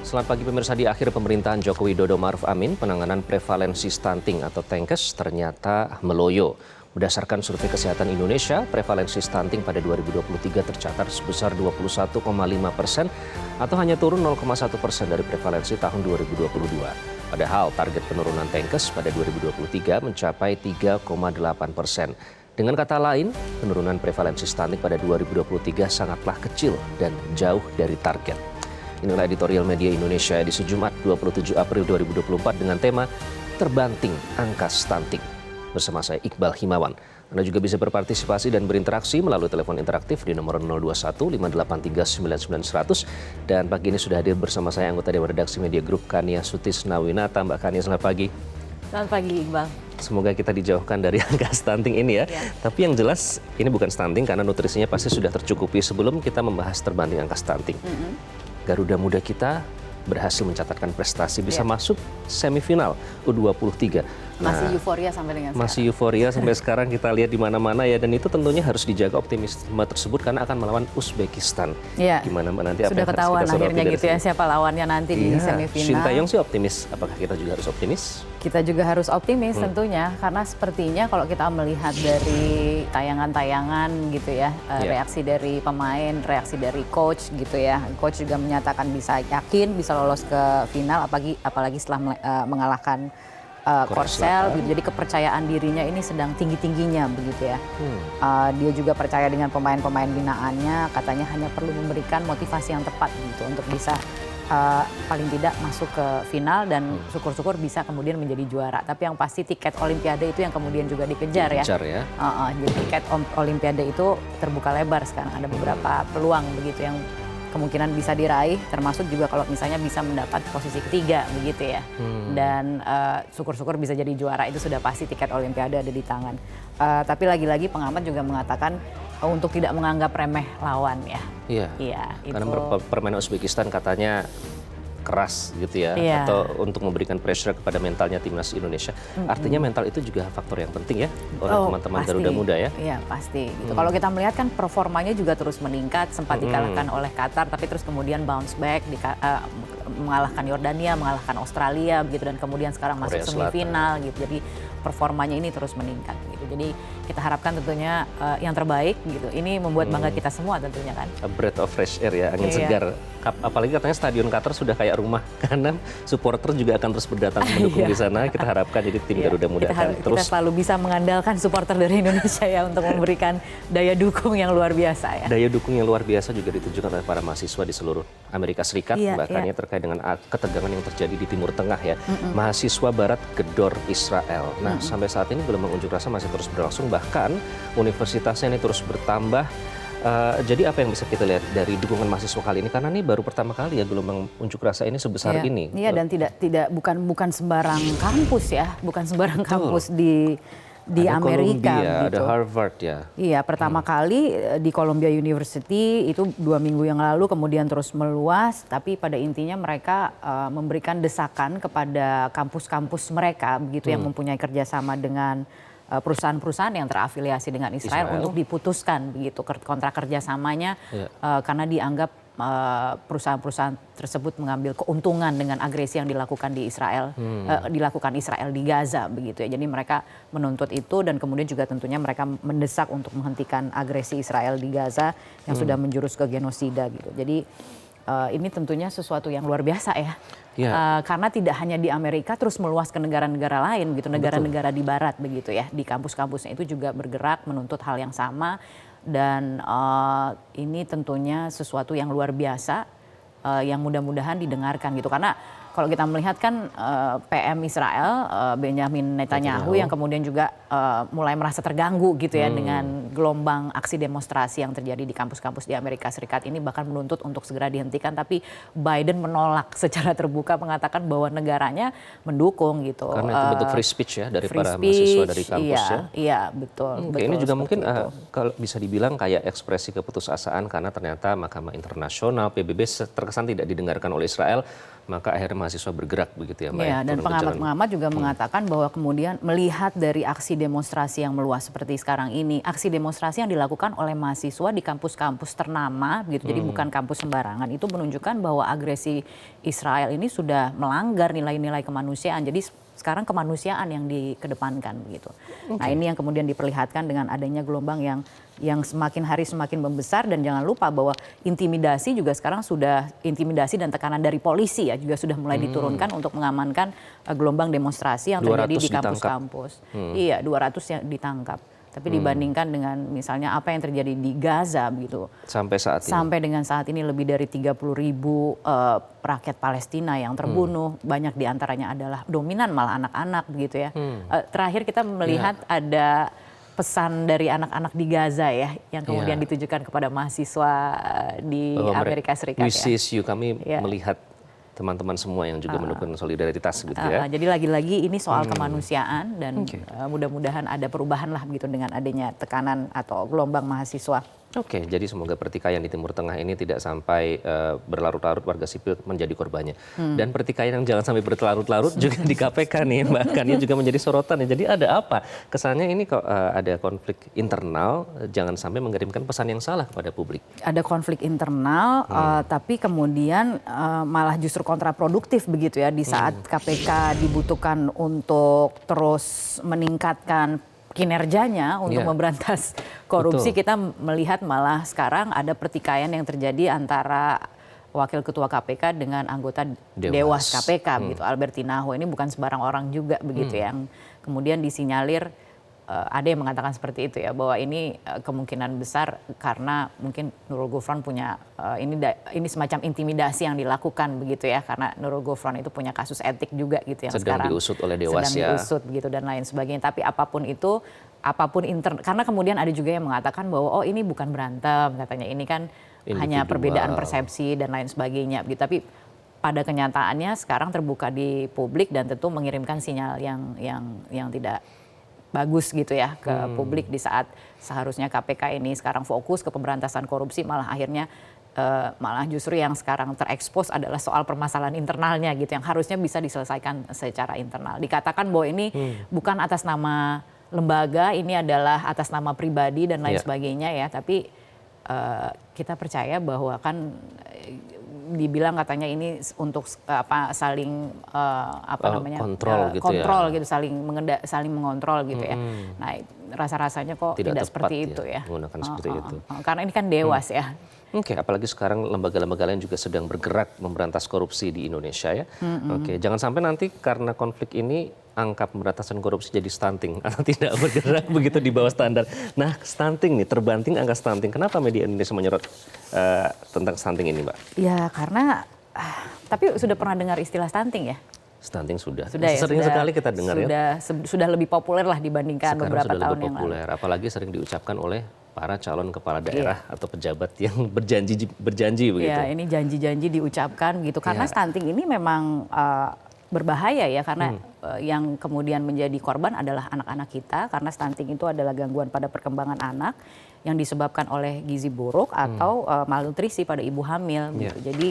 Selamat pagi pemirsa. Di akhir pemerintahan Joko Widodo Ma'ruf Amin, penanganan prevalensi stunting atau TENKES ternyata meloyo. Berdasarkan Survei Kesehatan Indonesia, prevalensi stunting pada 2023 tercatat sebesar 21,5% atau hanya turun 0,1% dari prevalensi tahun 2022. Padahal target penurunan TENKES pada 2023 mencapai 3,8%. Dengan kata lain, penurunan prevalensi stunting pada 2023 sangatlah kecil dan jauh dari target. Inilah editorial Media Indonesia edisi Jumat 27 April 2024 dengan tema Terbanting Angka Stunting. Bersama saya Iqbal Himawan. Anda juga bisa berpartisipasi dan berinteraksi melalui telepon interaktif di nomor 021 583 99 100. Dan pagi ini sudah hadir bersama saya anggota Dewan Redaksi Media Group Kania Sutisnawinata. Mbak Kania, selamat pagi. Selamat pagi Iqbal. Semoga kita dijauhkan dari angka stunting ini ya. Tapi yang jelas ini bukan stunting karena nutrisinya pasti sudah tercukupi. Sebelum kita membahas terbanting angka stunting. Garuda Muda kita berhasil mencatatkan prestasi bisa masuk semifinal U23. Masih euforia sampai dengan sekarang. Masih euforia sampai sekarang, kita lihat di mana-mana ya, dan itu tentunya harus dijaga optimisme tersebut karena akan melawan Uzbekistan. Ya. Gimana nanti sudah ketahuan akhirnya gitu ya siapa lawannya nanti di semifinal. Shin Taeyong sih optimis. Apakah kita juga harus optimis? Kita juga harus optimis tentunya, karena sepertinya kalau kita melihat dari tayangan-tayangan gitu ya, reaksi dari pemain, reaksi dari coach gitu ya. Coach juga menyatakan bisa yakin bisa lolos ke final, apalagi setelah mengalahkan Korsel, gitu. Jadi kepercayaan dirinya ini sedang tinggi-tingginya begitu ya. Dia juga percaya dengan pemain-pemain binaannya, katanya hanya perlu memberikan motivasi yang tepat gitu untuk bisa paling tidak masuk ke final dan syukur-syukur bisa kemudian menjadi juara. Tapi yang pasti tiket Olimpiade itu yang kemudian juga dikejar ya. Jadi tiket Olimpiade itu terbuka lebar sekarang, ada beberapa peluang begitu yang kemungkinan bisa diraih, termasuk juga kalau misalnya bisa mendapat posisi ketiga begitu ya. Dan syukur-syukur bisa jadi juara, itu sudah pasti tiket Olimpiade ada di tangan. Tapi lagi-lagi pengamat juga mengatakan untuk tidak menganggap remeh lawan ya. Iya. Karena permainan Uzbekistan katanya keras gitu ya, atau untuk memberikan pressure kepada mentalnya timnas Indonesia. Artinya mental itu juga faktor yang penting ya oleh teman-teman Garuda Muda ya. Iya pasti. Gitu. Kalau kita melihat kan performanya juga terus meningkat, sempat dikalahkan oleh Qatar, tapi terus kemudian bounce back, mengalahkan Yordania, mengalahkan Australia begitu, dan kemudian sekarang masuk semifinal gitu. Jadi performanya ini terus meningkat gitu. Jadi kita harapkan tentunya yang terbaik gitu. Ini membuat bangga kita semua tentunya kan. A breath of fresh air ya, angin segar. Apalagi katanya stadion Qatar sudah kayak rumah karena supporter juga akan terus berdatang mendukung di sana. Kita harapkan jadi tim Garuda Muda akan terus. Kita selalu bisa mengandalkan supporter dari Indonesia ya untuk memberikan daya dukung yang luar biasa ya. Daya dukung yang luar biasa juga ditunjukkan oleh para mahasiswa di seluruh Amerika Serikat, bahkan terkait dengan ketegangan yang terjadi di Timur Tengah ya. Mahasiswa Barat gedor Israel. Nah, sampai saat ini gelombang unjuk rasa masih terus berlangsung, bahkan universitasnya ini terus bertambah. Jadi apa yang bisa kita lihat dari dukungan mahasiswa kali ini, karena ini baru pertama kali ya gelombang unjuk rasa ini sebesar ini. Iya, dan bukan sembarang kampus ya, bukan sembarang kampus di ada Amerika Columbia, gitu. ada Harvard ya. Iya, pertama kali di Columbia University itu 2 minggu yang lalu, kemudian terus meluas, tapi pada intinya mereka memberikan desakan kepada kampus-kampus mereka begitu yang mempunyai kerjasama dengan perusahaan-perusahaan yang terafiliasi dengan Israel untuk diputuskan begitu kontrak kerjasamanya karena dianggap perusahaan-perusahaan tersebut mengambil keuntungan dengan agresi yang dilakukan di Israel, dilakukan Israel di Gaza begitu ya. Jadi mereka menuntut itu, dan kemudian juga tentunya mereka mendesak untuk menghentikan agresi Israel di Gaza yang sudah menjurus ke genosida gitu. Jadi ini tentunya sesuatu yang luar biasa ya. Karena tidak hanya di Amerika, terus meluas ke negara-negara lain gitu, negara-negara di Barat begitu ya. Di kampus-kampusnya itu juga bergerak menuntut hal yang sama, dan ini tentunya sesuatu yang luar biasa yang mudah-mudahan didengarkan gitu. Karena kalau kita melihat kan PM Israel Benjamin Netanyahu yang kemudian juga mulai merasa terganggu gitu ya dengan gelombang aksi demonstrasi yang terjadi di kampus-kampus di Amerika Serikat ini, bahkan menuntut untuk segera dihentikan, tapi Biden menolak secara terbuka, mengatakan bahwa negaranya mendukung gitu. Karena itu bentuk free speech ya dari para mahasiswa dari kampus ya. Iya, betul. Ini juga mungkin kalau bisa dibilang kayak ekspresi keputusasaan, karena ternyata Mahkamah Internasional PBB terkesan tidak didengarkan oleh Israel, maka akhirnya mahasiswa bergerak begitu ya Mbak. Ya, dan pengamat-pengamat juga mengatakan bahwa kemudian melihat dari aksi demonstrasi yang meluas seperti sekarang ini, aksi demonstrasi demonstrasi yang dilakukan oleh mahasiswa di kampus-kampus ternama, gitu. Jadi bukan kampus sembarangan. Itu menunjukkan bahwa agresi Israel ini sudah melanggar nilai-nilai kemanusiaan. Jadi sekarang kemanusiaan yang dikedepankan begitu. Nah ini yang kemudian diperlihatkan dengan adanya gelombang yang semakin hari semakin membesar, dan jangan lupa bahwa intimidasi juga sekarang sudah, intimidasi dan tekanan dari polisi ya juga sudah mulai diturunkan untuk mengamankan gelombang demonstrasi yang terjadi di kampus-kampus. Iya, 200 yang ditangkap. Tapi dibandingkan dengan misalnya apa yang terjadi di Gaza begitu. Sampai saat ini. Sampai dengan saat ini lebih dari 30.000 rakyat Palestina yang terbunuh, banyak diantaranya adalah dominan malah anak-anak begitu ya. Terakhir kita melihat ada pesan dari anak-anak di Gaza ya, yang kemudian ditujukan kepada mahasiswa di Amerika Serikat. We sees you, kami melihat teman-teman semua yang juga mendukung solidaritas gitu ya. Jadi lagi-lagi ini soal kemanusiaan, dan mudah-mudahan ada perubahan lah begitu dengan adanya tekanan atau gelombang mahasiswa. Oke, jadi semoga pertikaian di Timur Tengah ini tidak sampai berlarut-larut, warga sipil menjadi korbannya. Dan pertikaian yang jangan sampai berlarut-larut juga di KPK nih, bahkan ini juga menjadi sorotan ya. Jadi ada apa? Kesannya ini kok ada konflik internal, jangan sampai mengirimkan pesan yang salah kepada publik. Ada konflik internal, tapi kemudian malah justru kontraproduktif begitu ya, di saat KPK dibutuhkan untuk terus meningkatkan kinerjanya untuk memberantas korupsi. Kita melihat malah sekarang ada pertikaian yang terjadi antara Wakil Ketua KPK dengan anggota Dewas KPK gitu, Albertinaho. Ini bukan sembarang orang juga begitu yang kemudian disinyalir, ada yang mengatakan seperti itu ya, bahwa ini kemungkinan besar karena mungkin Nurul Gufron punya ini semacam intimidasi yang dilakukan begitu ya, karena Nurul Gufron itu punya kasus etik juga gitu yang sedang sekarang diusut oleh Dewas sedang diusut gitu dan lain sebagainya. Tapi apapun itu, karena kemudian ada juga yang mengatakan bahwa ini bukan berantem, katanya ini kan hanya perbedaan persepsi dan lain sebagainya gitu. Tapi pada kenyataannya sekarang terbuka di publik dan tentu mengirimkan sinyal yang tidak bagus gitu ya ke publik, di saat seharusnya KPK ini sekarang fokus ke pemberantasan korupsi, malah akhirnya malah justru yang sekarang terekspos adalah soal permasalahan internalnya gitu, yang harusnya bisa diselesaikan secara internal. Dikatakan bahwa ini bukan atas nama lembaga, ini adalah atas nama pribadi dan lain sebagainya ya, tapi kita percaya bahwa kan dibilang katanya ini untuk saling kontrol gitu, saling mengontrol gitu ya. Nah, rasa-rasanya kok tidak seperti itu ya. Menggunakan seperti itu. Karena ini kan Dewas ya. Oke, apalagi sekarang lembaga-lembaga lain juga sedang bergerak memberantas korupsi di Indonesia ya. Oke, jangan sampai nanti karena konflik ini angka pemberantasan korupsi jadi stunting atau tidak bergerak begitu di bawah standar. Nah, stunting nih, terbanting angka stunting. Kenapa media Indonesia menyorot tentang stunting ini, Mbak? Ya, karena tapi sudah pernah dengar istilah stunting ya? Stunting sudah ya, sering sekali kita dengar sudah lebih populer lah dibandingkan sekarang beberapa sudah tahun lebih yang lalu. Apalagi sering diucapkan oleh para calon kepala daerah atau pejabat yang berjanji begitu. Ya, ini janji-janji diucapkan gitu. Karena stunting ini memang berbahaya ya, karena yang kemudian menjadi korban adalah anak-anak kita, karena stunting itu adalah gangguan pada perkembangan anak yang disebabkan oleh gizi buruk atau malnutrisi pada ibu hamil gitu. Jadi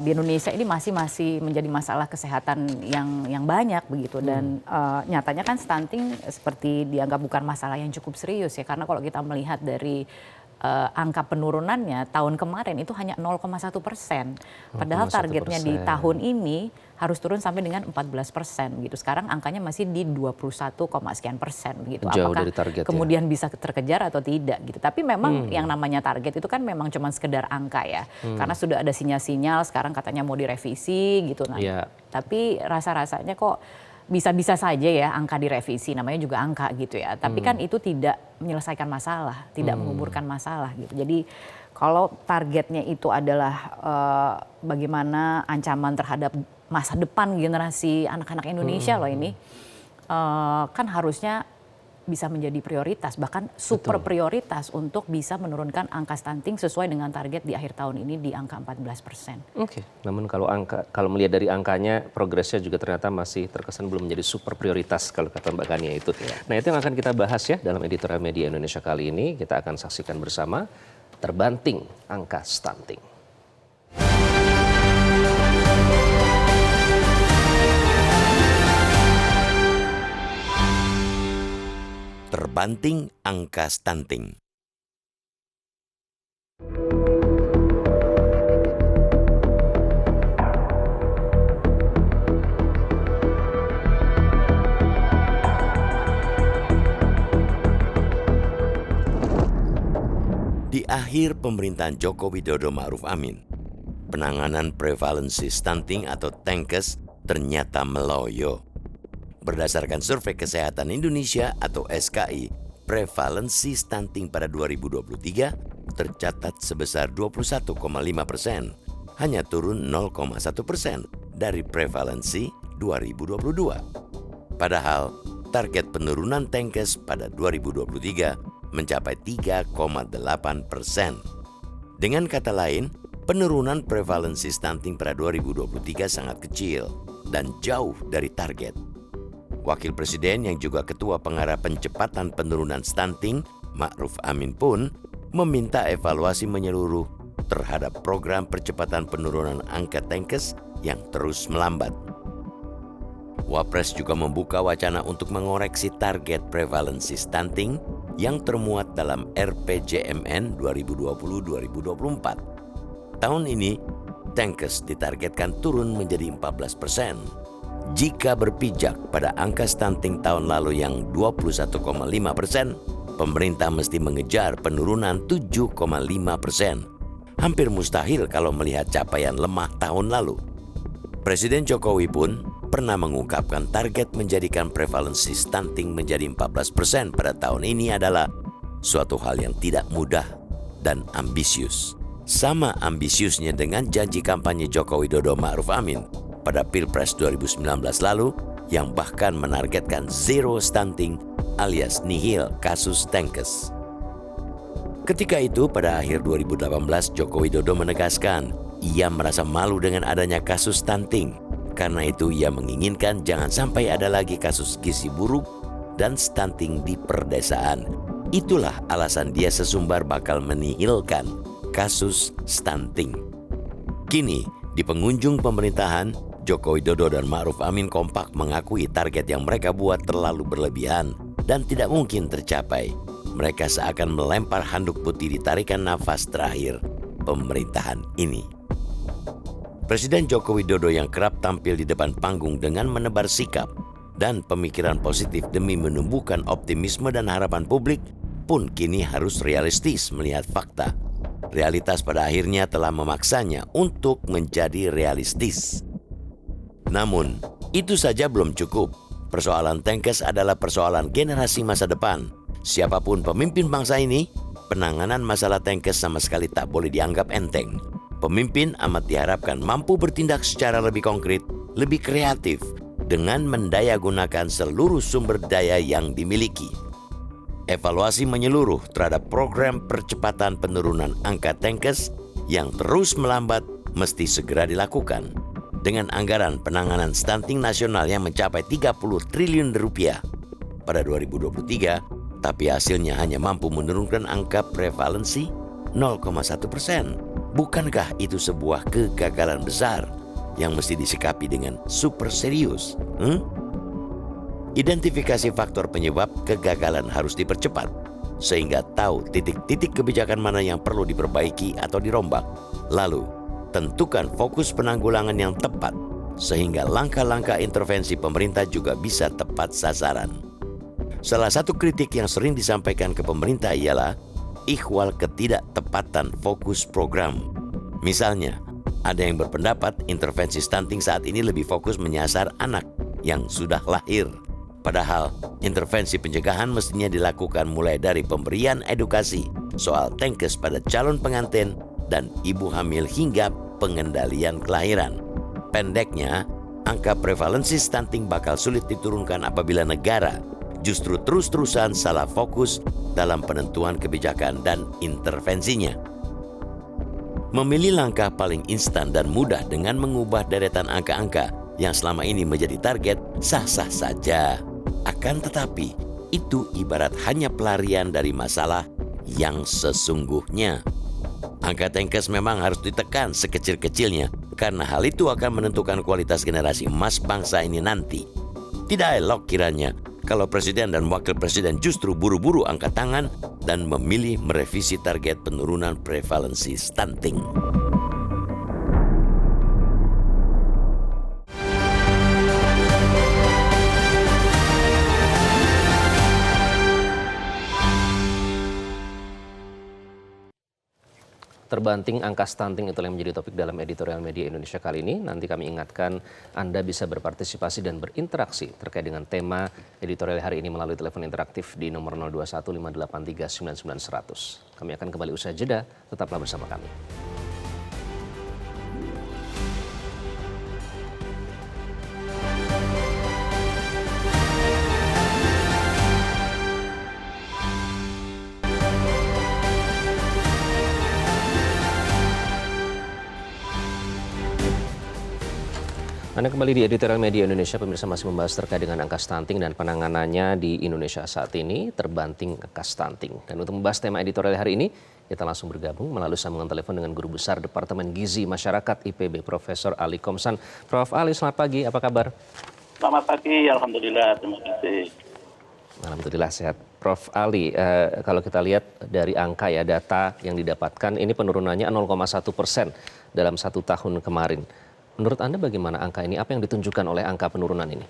di Indonesia ini masih menjadi masalah kesehatan yang banyak begitu, dan nyatanya kan stunting seperti dianggap bukan masalah yang cukup serius ya, karena kalau kita melihat dari angka penurunannya tahun kemarin itu hanya 0,1%, padahal targetnya di tahun ini harus turun sampai dengan 14% gitu. Sekarang angkanya masih di 21,sekian% begitu. Jauh apakah dari target, kemudian bisa terkejar atau tidak gitu. Tapi memang yang namanya target itu kan memang cuma sekedar angka ya. Karena sudah ada sinyal-sinyal sekarang katanya mau direvisi gitu. Nah, tapi rasa-rasanya kok bisa-bisa saja ya angka direvisi, namanya juga angka gitu ya. Tapi kan itu tidak menyelesaikan masalah, tidak menguburkan masalah gitu. Jadi kalau targetnya itu adalah bagaimana ancaman terhadap masa depan generasi anak-anak Indonesia loh ini, kan harusnya bisa menjadi prioritas, bahkan super prioritas untuk bisa menurunkan angka stunting sesuai dengan target di akhir tahun ini di angka 14%. Oke, namun kalau melihat dari angkanya, progresnya juga ternyata masih terkesan belum menjadi super prioritas kalau kata Mbak Kania itu. Nah, itu yang akan kita bahas ya dalam editorial Media Indonesia kali ini. Kita akan saksikan bersama terbanting angka stunting. terbanting angka stunting. Di akhir pemerintahan Joko Widodo Ma'ruf Amin, penanganan prevalensi stunting atau TENKES ternyata meloyo. Berdasarkan Survei Kesehatan Indonesia atau SKI, prevalensi stunting pada 2023 tercatat sebesar 21,5%, hanya turun 0,1% dari prevalensi 2022. Padahal target penurunan TENKES pada 2023 mencapai 3,8%. Dengan kata lain, penurunan prevalensi stunting pada 2023 sangat kecil dan jauh dari target. Wakil Presiden yang juga Ketua Pengarah Pencepatan Penurunan Stunting, Ma'ruf Amin pun meminta evaluasi menyeluruh terhadap program percepatan penurunan angka TENKES yang terus melambat. Wapres juga membuka wacana untuk mengoreksi target prevalensi stunting yang termuat dalam RPJMN 2020-2024. Tahun ini, TENKES ditargetkan turun menjadi 14%. Jika berpijak pada angka stunting tahun lalu yang 21,5%, pemerintah mesti mengejar penurunan 7,5%. Hampir mustahil kalau melihat capaian lemah tahun lalu. Presiden Jokowi pun pernah mengungkapkan target menjadikan prevalensi stunting menjadi 14% pada tahun ini adalah suatu hal yang tidak mudah dan ambisius. Sama ambisiusnya dengan janji kampanye Joko Widodo Ma'ruf Amin pada Pilpres 2019 lalu yang bahkan menargetkan zero stunting alias nihil kasus TENKES. Ketika itu pada akhir 2018 Joko Widodo menegaskan ia merasa malu dengan adanya kasus stunting. Karena itu ia menginginkan jangan sampai ada lagi kasus gizi buruk dan stunting di perdesaan. Itulah alasan dia sesumbar bakal menihilkan kasus stunting. Kini di penghujung pemerintahan, Joko Widodo dan Ma'ruf Amin kompak mengakui target yang mereka buat terlalu berlebihan dan tidak mungkin tercapai. Mereka seakan melempar handuk putih di tarikan nafas terakhir pemerintahan ini. Presiden Joko Widodo yang kerap tampil di depan panggung dengan menebar sikap dan pemikiran positif demi menumbuhkan optimisme dan harapan publik pun kini harus realistis melihat fakta. Realitas pada akhirnya telah memaksanya untuk menjadi realistis. Namun, itu saja belum cukup. Persoalan TENKES adalah persoalan generasi masa depan. Siapapun pemimpin bangsa ini, penanganan masalah TENKES sama sekali tak boleh dianggap enteng. Pemimpin amat diharapkan mampu bertindak secara lebih konkret, lebih kreatif, dengan mendayagunakan seluruh sumber daya yang dimiliki. Evaluasi menyeluruh terhadap program percepatan penurunan angka TENKES yang terus melambat mesti segera dilakukan. Dengan anggaran penanganan stunting nasional yang mencapai 30 triliun rupiah pada 2023, tapi hasilnya hanya mampu menurunkan angka prevalensi 0,1%. Bukankah itu sebuah kegagalan besar yang mesti disikapi dengan super serius? Identifikasi faktor penyebab kegagalan harus dipercepat, sehingga tahu titik-titik kebijakan mana yang perlu diperbaiki atau dirombak. Lalu, tentukan fokus penanggulangan yang tepat, sehingga langkah-langkah intervensi pemerintah juga bisa tepat sasaran. Salah satu kritik yang sering disampaikan ke pemerintah ialah ikhwal ketidaktepatan fokus program. Misalnya, ada yang berpendapat intervensi stunting saat ini lebih fokus menyasar anak yang sudah lahir. Padahal, intervensi pencegahan mestinya dilakukan mulai dari pemberian edukasi soal TENKES pada calon pengantin dan ibu hamil hingga pengendalian kelahiran. Pendeknya, angka prevalensi stunting bakal sulit diturunkan apabila negara justru terus-terusan salah fokus dalam penentuan kebijakan dan intervensinya. Memilih langkah paling instan dan mudah dengan mengubah deretan angka-angka yang selama ini menjadi target sah-sah saja. Akan tetapi, itu ibarat hanya pelarian dari masalah yang sesungguhnya. Angka TENKES memang harus ditekan sekecil-kecilnya karena hal itu akan menentukan kualitas generasi emas bangsa ini nanti. Tidak elok kiranya kalau Presiden dan Wakil Presiden justru buru-buru angkat tangan dan memilih merevisi target penurunan prevalensi stunting. Terbanting angka stunting itu yang menjadi topik dalam editorial media Indonesia kali ini. Nanti kami ingatkan Anda bisa berpartisipasi dan berinteraksi terkait dengan tema editorial hari ini melalui telepon interaktif di nomor 0215839900. Kami akan kembali usai jeda, tetaplah bersama kami. Anda kembali di editorial media Indonesia, pemirsa masih membahas terkait dengan angka stunting dan penanganannya di Indonesia saat ini, terbanting angka stunting. Dan untuk membahas tema editorial hari ini, kita langsung bergabung melalui sambungan telepon dengan Guru Besar Departemen Gizi Masyarakat IPB, Profesor Ali Komsan. Prof. Ali, selamat pagi, apa kabar? Selamat pagi, Alhamdulillah, terima kasih. Alhamdulillah sehat. Prof. Ali, kalau kita lihat dari angka ya, data yang didapatkan, ini penurunannya 0,1% dalam 1 tahun kemarin. Menurut Anda bagaimana angka ini? Apa yang ditunjukkan oleh angka penurunan ini?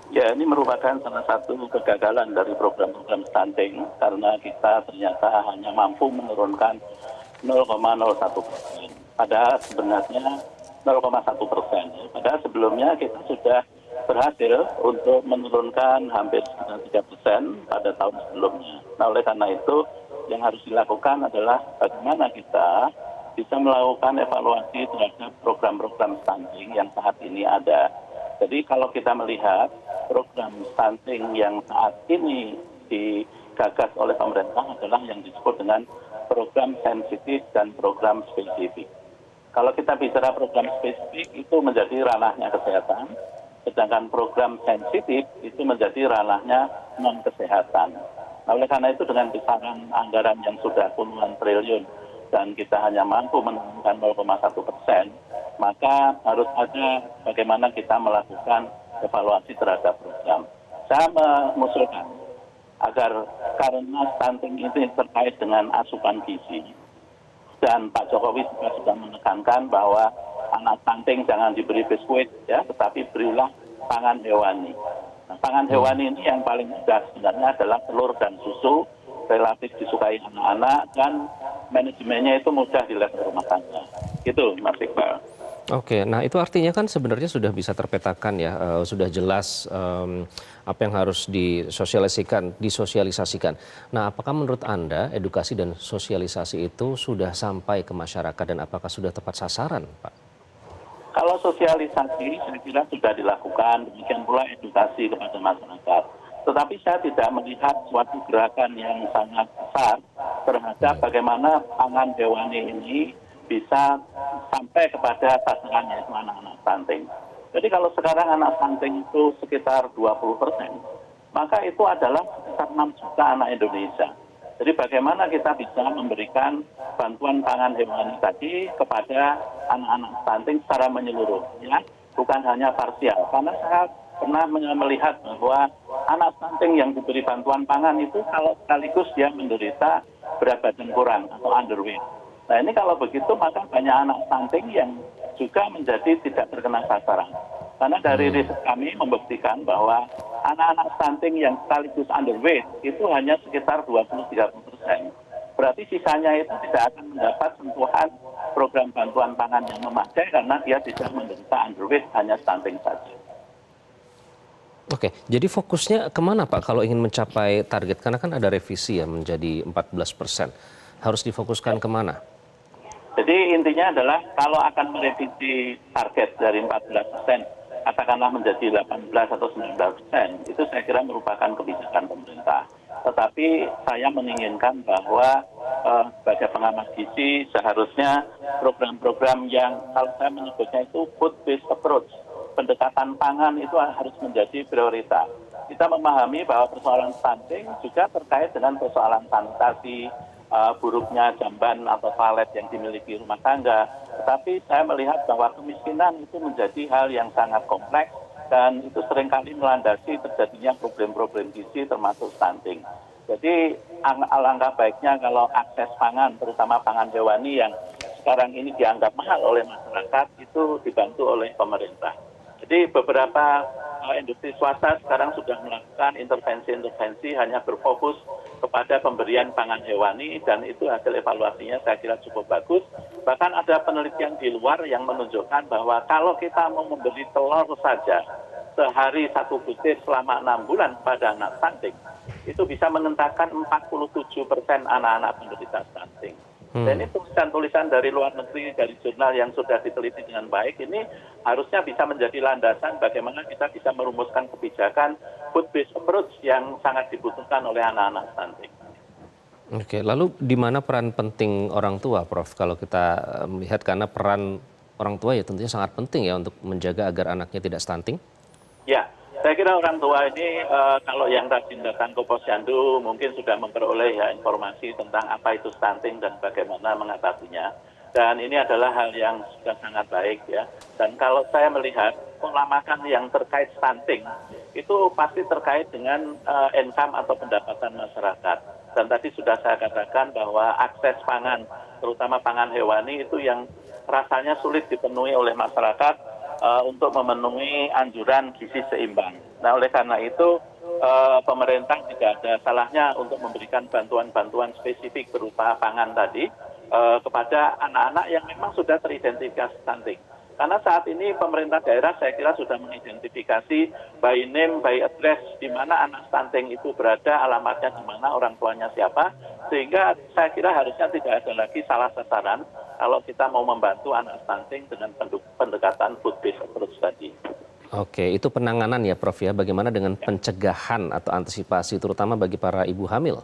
Ya, ini merupakan salah satu kegagalan dari program-program stunting karena kita ternyata hanya mampu menurunkan 0,01%. Padahal sebenarnya 0,1%. Padahal sebelumnya kita sudah berhasil untuk menurunkan hampir 3% pada tahun sebelumnya. Nah, oleh karena itu yang harus dilakukan adalah bagaimana kita bisa melakukan evaluasi terhadap program-program stunting yang saat ini ada. Jadi kalau kita melihat program stunting yang saat ini digagas oleh pemerintah adalah yang disebut dengan program sensitif dan program spesifik. Kalau kita bicara program spesifik itu menjadi ranahnya kesehatan, sedangkan program sensitif itu menjadi ranahnya non-kesehatan. Nah, oleh karena itu dengan besaran anggaran yang sudah puluhan triliun dan kita hanya mampu menurunkan 0,1%, maka harus ada bagaimana kita melakukan evaluasi terhadap program. Saya mengusulkan agar karena stunting itu terkait dengan asupan gizi, dan Pak Jokowi juga sudah menekankan bahwa anak stunting jangan diberi biskuit, ya, tetapi berilah pangan hewani. Nah, pangan hewani ini yang paling mudah sebenarnya adalah telur dan susu, relatif disukai anak-anak, dan manajemennya itu mudah di level rumah tangga. Itu, Mas Iqbal. Oke, nah itu artinya kan sebenarnya sudah bisa terpetakan ya, sudah jelas apa yang harus disosialisasikan. Nah, apakah menurut Anda edukasi dan sosialisasi itu sudah sampai ke masyarakat dan apakah sudah tepat sasaran, Pak? Kalau sosialisasi saya kira sudah dilakukan, demikian pula edukasi kepada masyarakat. Tetapi saya tidak melihat suatu gerakan yang sangat besar terhadap bagaimana pangan hewani ini bisa sampai kepada sasarannya itu anak-anak stunting. Jadi kalau sekarang anak stunting itu sekitar 20%, maka itu adalah sekitar 6 juta anak Indonesia. Jadi bagaimana kita bisa memberikan bantuan pangan hewani tadi kepada anak-anak stunting secara menyeluruh, ya, bukan hanya parsial. Karena saya pernah melihat bahwa anak stunting yang diberi bantuan pangan itu kalau sekaligus dia menderita berat badan kurang atau underweight. Nah, ini kalau begitu maka banyak anak stunting yang juga menjadi tidak terkena sasaran. Karena dari riset kami membuktikan bahwa anak-anak stunting yang sekaligus underweight itu hanya sekitar 20-30%. Berarti sisanya itu tidak akan mendapat sentuhan program bantuan pangan yang memadai karena dia tidak menderita underweight, hanya stunting saja. Oke, jadi fokusnya kemana Pak kalau ingin mencapai target? Karena kan ada revisi ya menjadi 14%. Harus difokuskan kemana? Jadi intinya adalah kalau akan merevisi target dari 14%, katakanlah menjadi 18 atau 19%, itu saya kira merupakan kebijakan pemerintah. Tetapi saya menginginkan bahwa sebagai pengamat gizi seharusnya program-program yang kalau saya menyebutnya itu food-based approach, pendekatan pangan itu harus menjadi prioritas. Kita memahami bahwa persoalan stunting juga terkait dengan persoalan sanitasi, buruknya jamban atau toilet yang dimiliki rumah tangga. Tetapi saya melihat bahwa kemiskinan itu menjadi hal yang sangat kompleks dan itu seringkali melandasi terjadinya problem-problem gizi termasuk stunting. Jadi alangkah baiknya kalau akses pangan, terutama pangan hewani yang sekarang ini dianggap mahal oleh masyarakat, itu dibantu oleh pemerintah. Jadi beberapa industri swasta sekarang sudah melakukan intervensi-intervensi hanya berfokus kepada pemberian pangan hewani, dan itu hasil evaluasinya saya kira cukup bagus. Bahkan ada penelitian di luar yang menunjukkan bahwa kalau kita mau memberi telur saja sehari 1 butir selama 6 bulan pada anak stunting, itu bisa mengentaskan 47% anak-anak penderita stunting. Dan ini tulisan-tulisan dari luar negeri, dari jurnal yang sudah diteliti dengan baik, ini harusnya bisa menjadi landasan bagaimana kita bisa merumuskan kebijakan food-based approach yang sangat dibutuhkan oleh anak-anak stunting. Oke, lalu di mana peran penting orang tua, Prof? Kalau kita melihat, karena peran orang tua ya tentunya sangat penting ya untuk menjaga agar anaknya tidak stunting. Ya, saya kira orang tua ini kalau yang rajin datang ke posyandu mungkin sudah memperoleh ya informasi tentang apa itu stunting dan bagaimana mengatasinya. Dan ini adalah hal yang sudah sangat baik ya. Dan kalau saya melihat pola makan yang terkait stunting itu pasti terkait dengan income atau pendapatan masyarakat. Dan tadi sudah saya katakan bahwa akses pangan, terutama pangan hewani, itu yang rasanya sulit dipenuhi oleh masyarakat untuk memenuhi anjuran gizi seimbang. Nah, oleh karena itu pemerintah tidak ada salahnya untuk memberikan bantuan-bantuan spesifik berupa pangan tadi kepada anak-anak yang memang sudah teridentifikasi stunting. Karena saat ini pemerintah daerah saya kira sudah mengidentifikasi by name, by address di mana anak stunting itu berada, alamatnya di mana, orang tuanya siapa, sehingga saya kira harusnya tidak ada lagi salah sasaran kalau kita mau membantu anak stunting dengan pendekatan food-based approach tadi. Oke, itu penanganan ya, Prof ya. Bagaimana dengan pencegahan atau antisipasi terutama bagi para ibu hamil?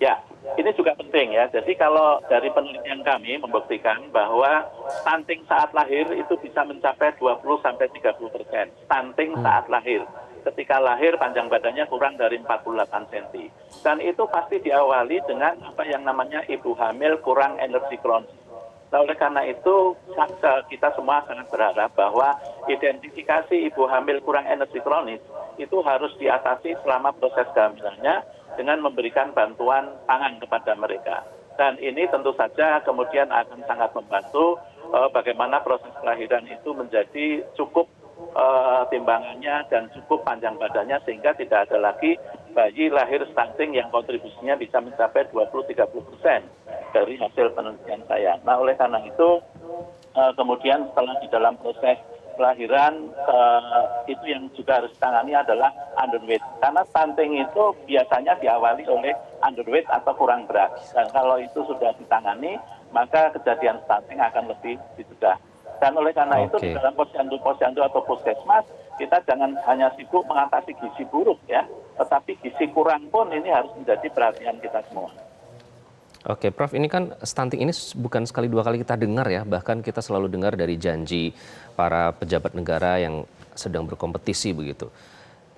Ya, ini juga penting ya. Jadi kalau dari penelitian kami membuktikan bahwa stunting saat lahir itu bisa mencapai 20-30%. Stunting saat lahir. Ketika lahir panjang badannya kurang dari 48 cm. Dan itu pasti diawali dengan apa yang namanya ibu hamil kurang energi kronis. Nah, oleh karena itu kita semua sangat berharap bahwa identifikasi ibu hamil kurang energi kronis itu harus diatasi selama proses kehamilannya dengan memberikan bantuan pangan kepada mereka. Dan ini tentu saja kemudian akan sangat membantu bagaimana proses kelahiran itu menjadi cukup timbangannya dan cukup panjang badannya sehingga tidak ada lagi bayi lahir stunting yang kontribusinya bisa mencapai 20-30% dari hasil penelitian saya. Nah, oleh karena itu kemudian setelah di dalam proses kelahiran itu yang juga harus ditangani adalah underweight. Karena stunting itu biasanya diawali oleh underweight atau kurang berat. Dan kalau itu sudah ditangani, maka kejadian stunting akan lebih dicegah. Dan oleh karena itu di dalam posyandu atau puskesmas kita jangan hanya sibuk mengatasi gizi buruk ya, tetapi gizi kurang pun ini harus menjadi perhatian kita semua. Oke, Prof, ini kan stunting ini bukan sekali dua kali kita dengar ya, bahkan kita selalu dengar dari janji para pejabat negara yang sedang berkompetisi begitu.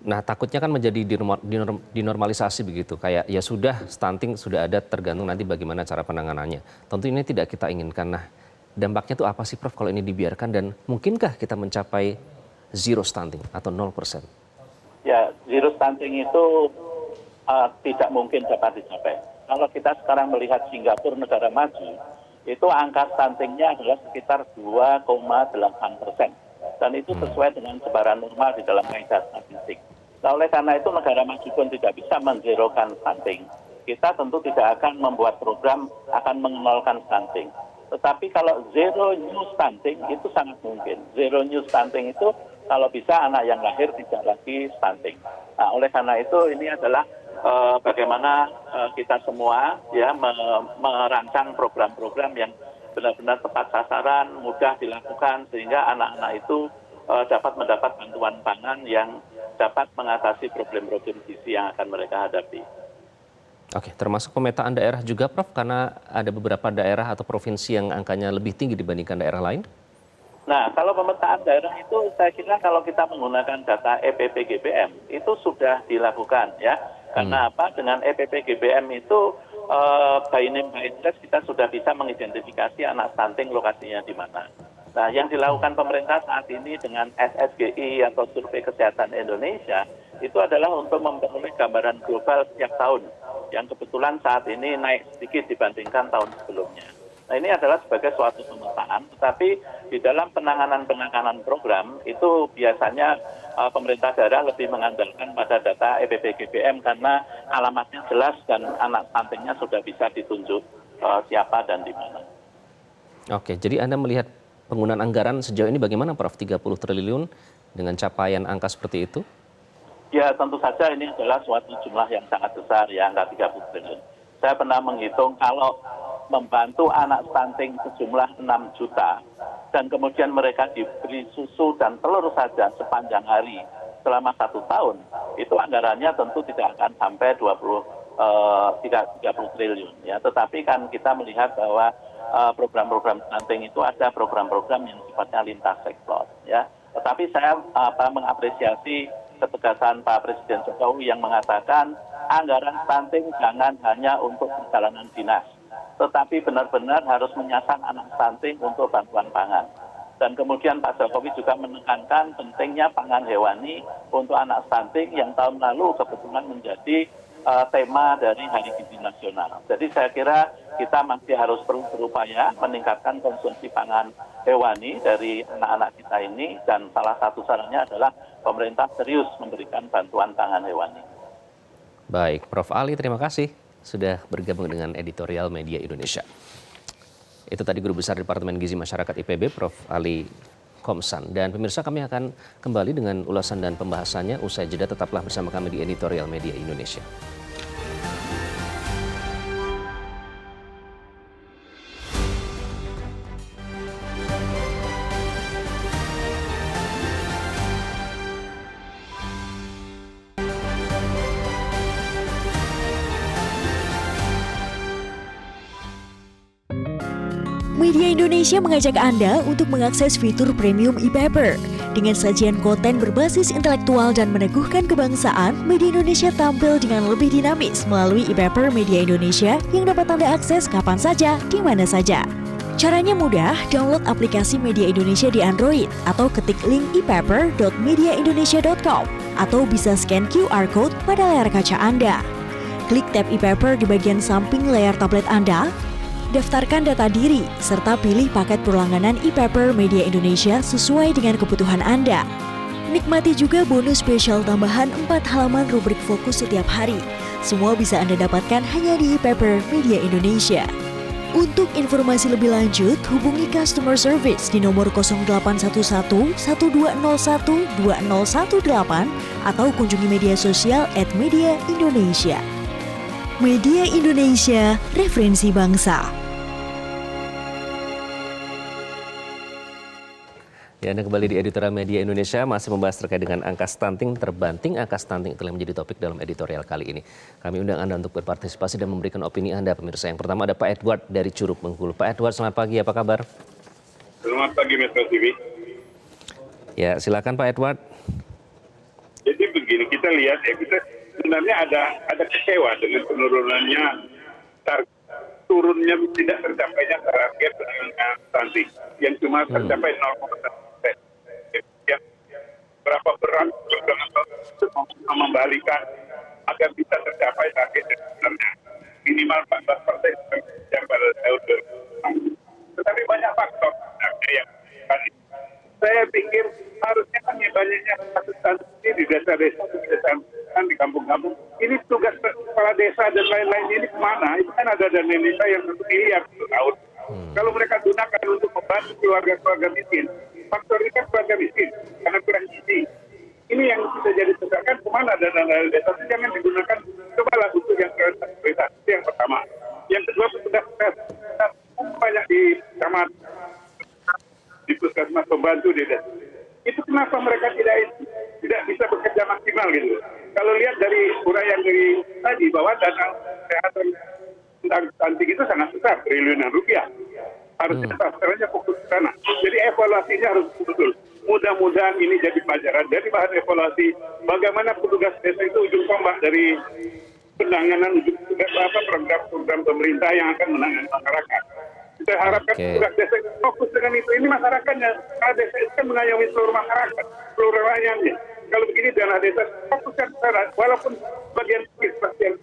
Nah, takutnya kan menjadi dinormalisasi begitu, kayak ya sudah stunting sudah ada, tergantung nanti bagaimana cara penanganannya. Tentu ini tidak kita inginkan. Nah, dampaknya itu apa sih, Prof, kalau ini dibiarkan, dan mungkinkah kita mencapai zero stunting atau 0%? Ya, zero stunting itu tidak mungkin dapat dicapai. Kalau kita sekarang melihat Singapura, negara maju, itu angka stuntingnya adalah sekitar 2,8%. Dan itu sesuai dengan sebaran normal di dalam kaidah statistik. Nah, oleh karena itu negara maju pun tidak bisa menzerokan stunting. Kita tentu tidak akan membuat program akan mengenolkan stunting. Tetapi kalau zero new stunting itu sangat mungkin. Zero new stunting itu kalau bisa anak yang lahir tidak lagi stunting. Nah, oleh karena itu ini adalah bagaimana kita semua ya merancang program-program yang benar-benar tepat sasaran, mudah dilakukan sehingga anak-anak itu dapat mendapat bantuan pangan yang dapat mengatasi problem-problem gizi yang akan mereka hadapi. Oke, termasuk pemetaan daerah juga, Prof, karena ada beberapa daerah atau provinsi yang angkanya lebih tinggi dibandingkan daerah lain? Nah, kalau pemetaan daerah itu saya kira kalau kita menggunakan data EPP-GBM itu sudah dilakukan ya. Karena apa? Dengan EPP-GBM itu by name by address kita sudah bisa mengidentifikasi anak stunting lokasinya di mana. Nah, yang dilakukan pemerintah saat ini dengan SSGI atau Survei Kesehatan Indonesia itu adalah untuk memperoleh gambaran global setiap tahun yang kebetulan saat ini naik sedikit dibandingkan tahun sebelumnya. Nah, ini adalah sebagai suatu pemetaan, tetapi di dalam penanganan program itu biasanya pemerintah daerah lebih mengandalkan pada data EPBGBM karena alamatnya jelas dan anak stuntingnya sudah bisa ditunjuk siapa dan di mana. Oke, jadi Anda melihat penggunaan anggaran sejauh ini bagaimana, Prof? 30 triliun dengan capaian angka seperti itu? Ya, tentu saja ini adalah suatu jumlah yang sangat besar, ya, angka 30 triliun. Saya pernah menghitung kalau membantu anak stunting sejumlah 6 juta, dan kemudian mereka diberi susu dan telur saja sepanjang hari selama 1 tahun, itu anggarannya tentu tidak akan sampai 30 triliun. Ya. Tetapi kan kita melihat bahwa program-program stunting itu ada program-program yang sifatnya lintas sektor. Ya. Tetapi saya mengapresiasi ketegasan Pak Presiden Jokowi yang mengatakan anggaran stunting jangan hanya untuk perjalanan dinas, tetapi benar-benar harus menyasar anak stunting untuk bantuan pangan. Dan kemudian Pak Jokowi juga menekankan pentingnya pangan hewani untuk anak stunting yang tahun lalu kebetulan menjadi tema dari Hari Gizi Nasional. Jadi saya kira kita masih harus berupaya meningkatkan konsumsi pangan hewani dari anak-anak kita ini, dan salah satu sarannya adalah pemerintah serius memberikan bantuan pangan hewani. Baik, Prof. Ali, terima kasih sudah bergabung dengan Editorial Media Indonesia. Itu tadi Guru Besar Departemen Gizi Masyarakat IPB, Prof. Ali Komsan. Dan pemirsa, kami akan kembali dengan ulasan dan pembahasannya usai jeda. Tetaplah bersama kami di Editorial Media Indonesia. Media Indonesia mengajak Anda untuk mengakses fitur premium e-paper. Dengan sajian konten berbasis intelektual dan meneguhkan kebangsaan, Media Indonesia tampil dengan lebih dinamis melalui e-paper Media Indonesia yang dapat Anda akses kapan saja, di mana saja. Caranya mudah, download aplikasi Media Indonesia di Android atau ketik link e-paper.mediaindonesia.com atau bisa scan QR Code pada layar kaca Anda. Klik tab e-paper di bagian samping layar tablet Anda, daftarkan data diri, serta pilih paket berlangganan e-paper Media Indonesia sesuai dengan kebutuhan Anda. Nikmati juga bonus spesial tambahan 4 halaman rubrik fokus setiap hari. Semua bisa Anda dapatkan hanya di e-paper Media Indonesia. Untuk informasi lebih lanjut, hubungi customer service di nomor 0811 1201 2018 atau kunjungi media sosial @Media Indonesia. Media Indonesia, referensi bangsa. Ya, Anda kembali di Editorial Media Indonesia, masih membahas terkait dengan angka stunting terbanting. Angka stunting telah menjadi topik dalam editorial kali ini. Kami undang Anda untuk berpartisipasi dan memberikan opini Anda, pemirsa. Yang pertama ada Pak Edward dari Curug Bengkulu. Pak Edward, selamat pagi, apa kabar? Selamat pagi, Metro TV. Ya, silakan Pak Edward. Jadi begini, kita lihat kita sebenarnya ada kecewa dengan penurunannya, turunnya tidak tercapainya target dengan stunting yang cuma tercapai 0,1%. Berapa berat untuk membalikan agar bisa tercapai target sebenarnya minimal 14% yang pada tahun 2020. Tetapi banyak faktor yang saya pikir harusnya kan banyaknya kasus ini di desa-desa, di kampung-kampung. Ini tugas kepala desa dan lain-lain ini kemana? Itu kan ada dana desa yang 1 miliar per tahun. Kalau mereka gunakan untuk membantu keluarga-keluarga miskin, faktor ini kan keluarga miskin karena kurang gizi. Ini yang bisa jadi tegakan kemana dana desa itu jangan digunakan, cobalah untuk yang prioritas. Itu yang pertama. Yang kedua, petugas banyak di camat, di puskesmas pembantu di desa. Itu kenapa mereka tidak bisa bekerja maksimal gitu. Kalau lihat dari uraian dari tadi bahwa dana kesehatan tentang stunting itu sangat besar, triliunan rupiah. Harusnya sasarannya fokus ke sana. Jadi evaluasinya harus betul. Mudah-mudahan ini jadi pelajaran, jadi bahan evaluasi bagaimana petugas desa itu ujung tombak dari penanganan program-program pemerintah yang akan menangani masyarakat. Kita harapkan tugas desa fokus dengan itu. Ini masyarakatnya. Karena desa itu kan mengayomi seluruh masyarakat, seluruh rakyatnya. Kalau begini dana desa fokuskan syarat, walaupun bagian yang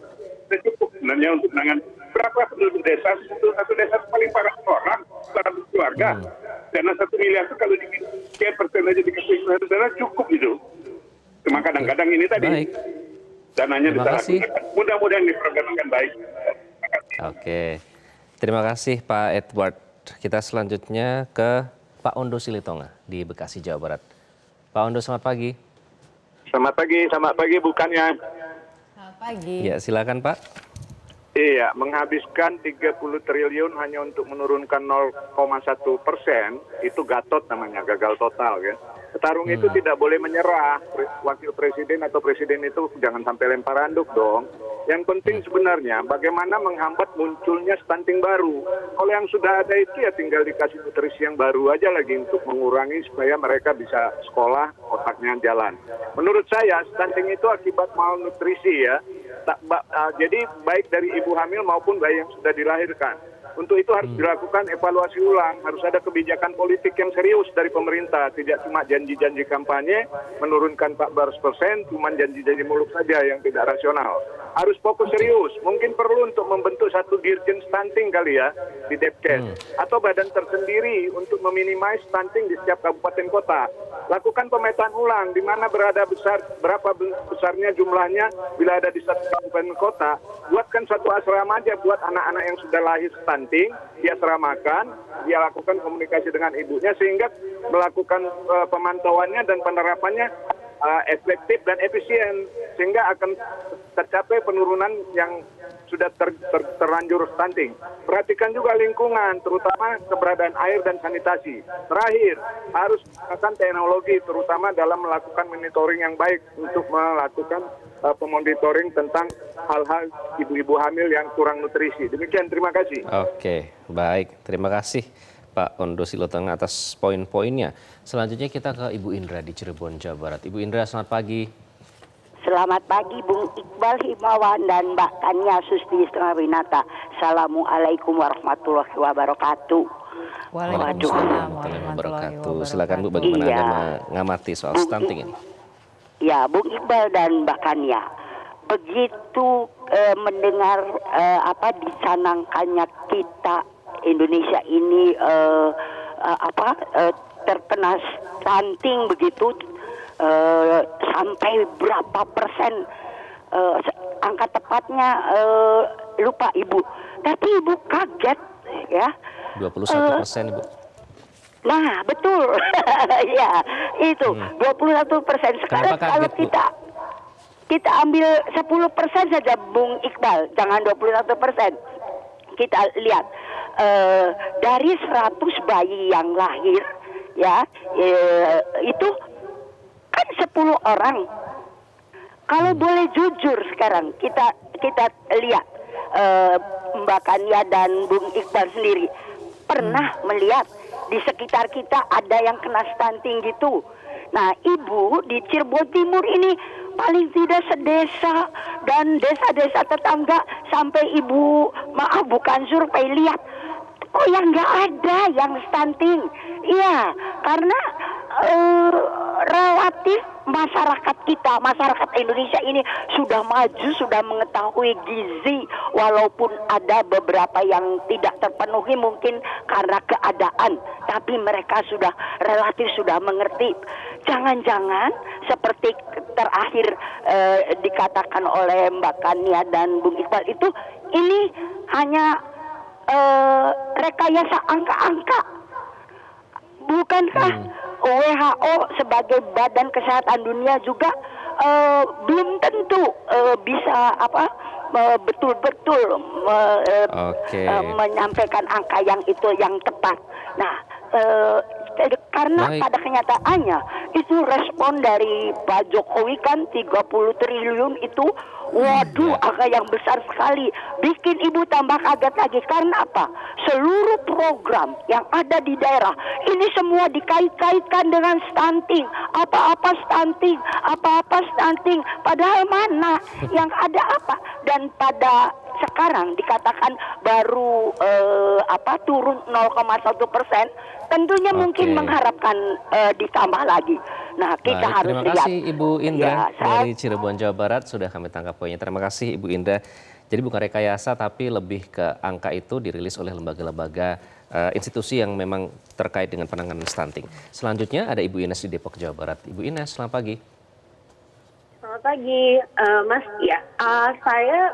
sudah cukup sebenarnya untuk menangani berapa penduduk desa. Satu desa paling parah orang, 100 keluarga. Dana 1 miliar itu kalau sekian persen aja dikasih dana cukup itu. Cuma kadang-kadang ini tadi dananya disalahgunakan. Mudah-mudahan diprogramkan baik. Oke, terima kasih Pak Edward. Kita selanjutnya ke Pak Ondo Silitonga di Bekasi, Jawa Barat. Pak Ondo, selamat pagi. Selamat pagi bukannya. Selamat pagi. Ya, silakan Pak. Iya, menghabiskan 30 triliun hanya untuk menurunkan 0,1% itu gatot namanya, gagal total kan. Petarung itu tidak boleh menyerah. Wakil presiden atau presiden itu jangan sampai lempar handuk dong. Yang penting sebenarnya bagaimana menghambat munculnya stunting baru. Kalau yang sudah ada itu ya tinggal dikasih nutrisi yang baru aja lagi untuk mengurangi supaya mereka bisa sekolah, otaknya jalan. Menurut saya stunting itu akibat malnutrisi ya. Jadi baik dari ibu hamil maupun bayi yang sudah dilahirkan. Untuk itu harus dilakukan evaluasi ulang, harus ada kebijakan politik yang serius dari pemerintah, tidak cuma janji-janji kampanye, menurunkan 14%, cuma janji-janji mulut saja yang tidak rasional. Harus fokus serius, mungkin perlu untuk membentuk satu dirjen stunting kali ya, di Depkes, atau badan tersendiri untuk meminimais stunting di setiap kabupaten kota. Lakukan pemetaan ulang, di mana berapa besarnya jumlahnya, bila ada di satu kabupaten kota, buatkan satu asrama aja buat anak-anak yang sudah lahir stunting, dia seramakan, dia lakukan komunikasi dengan ibunya sehingga melakukan pemantauannya dan penerapannya efektif dan efisien sehingga akan tercapai penurunan yang sudah terlanjur stunting. Perhatikan juga lingkungan, terutama keberadaan air dan sanitasi. Terakhir, harus menggunakan teknologi, terutama dalam melakukan monitoring yang baik untuk melakukan pemonitoring tentang hal-hal ibu-ibu hamil yang kurang nutrisi. Demikian, terima kasih. Oke, baik. Terima kasih Pak Ondo Silitonga atas poin-poinnya. Selanjutnya kita ke Ibu Indra di Cirebon, Jawa Barat. Ibu Indra, selamat pagi. Selamat pagi Bung Iqbal Himawan dan Mbak Tania Susti Winata. Assalamualaikum warahmatullahi wabarakatuh. Waalaikumsalam warahmatullahi wabarakatuh. Silakan Bu, bagaimana Anda mengamati soal stunting ini? Ya, Bung Iqbal dan Mbak Tania. Begitu mendengar dicanangkannya kita Indonesia ini terkena stunting begitu. Sampai berapa persen angka tepatnya lupa Ibu, tapi Ibu kaget ya. 21% Ibu. Nah betul, ya itu 21%. Sekarang kalau kita ambil 10% saja Bung Iqbal, jangan 21%. Kita lihat dari 100 bayi yang lahir ya itu kan 10 orang. Kalau boleh jujur sekarang kita lihat Mbak Kania dan Bung Iqbal sendiri pernah melihat di sekitar kita ada yang kena stunting gitu. Nah, Ibu di Cirebon Timur ini paling tidak sedesa dan desa-desa tetangga sampai Ibu bukan survei lihat kok yang nggak ada yang stunting. Iya, karena relatif masyarakat kita, masyarakat Indonesia ini sudah maju, sudah mengetahui gizi, walaupun ada beberapa yang tidak terpenuhi mungkin karena keadaan, tapi mereka sudah relatif sudah mengerti. Jangan-jangan seperti terakhir dikatakan oleh Mbak Kania dan Bung Iqbal itu, ini hanya rekayasa angka-angka. Bukankah WHO sebagai Badan Kesehatan Dunia juga belum tentu bisa betul-betul menyampaikan angka yang itu yang tepat. Nah, karena pada kenyataannya itu respon dari Pak Jokowi kan 30 triliun itu, waduh, angka yang besar sekali. Bikin Ibu tambah kaget lagi. Karena apa? Seluruh program yang ada di daerah ini semua dikait-kaitkan dengan stunting. Apa-apa stunting, apa-apa stunting. Padahal mana yang ada apa? Dan pada sekarang dikatakan baru turun 0,1%, tentunya mungkin mengharapkan ditambah lagi. Nah, kita harus terima lihat. kasih Ibu Indra Ya, dari Cirebon, Jawa Barat sudah kami tangkap poinnya. Terima kasih Ibu Indra. Jadi bukan rekayasa tapi lebih ke angka itu dirilis oleh lembaga-lembaga institusi yang memang terkait dengan penanganan stunting. Selanjutnya ada Ibu Ines di Depok, Jawa Barat. Ibu Ines, selamat pagi. Selamat pagi, Mas. Ya, saya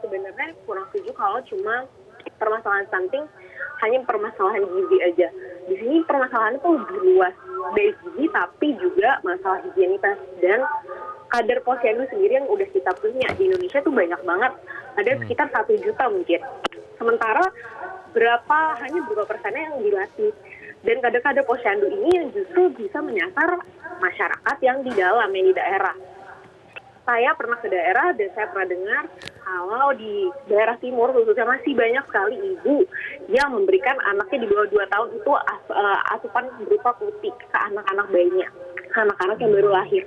sebenarnya kurang setuju kalau cuma permasalahan stunting hanya permasalahan gizi aja. Di sini permasalahannya tuh lebih luas dari gizi, tapi juga masalah higienitas dan kadar posyandu sendiri yang udah kita punya di Indonesia tuh banyak banget. Ada sekitar 1 juta mungkin. Sementara hanya berapa persennya yang dilatih. Dan kadar-kadar posyandu ini yang justru bisa menyasar masyarakat yang di dalam, yang di daerah. Saya pernah ke daerah dan saya pernah dengar kalau di daerah timur khususnya masih banyak sekali ibu yang memberikan anaknya di bawah 2 tahun itu asupan berupa putih ke anak-anak bayinya, anak-anak yang baru lahir.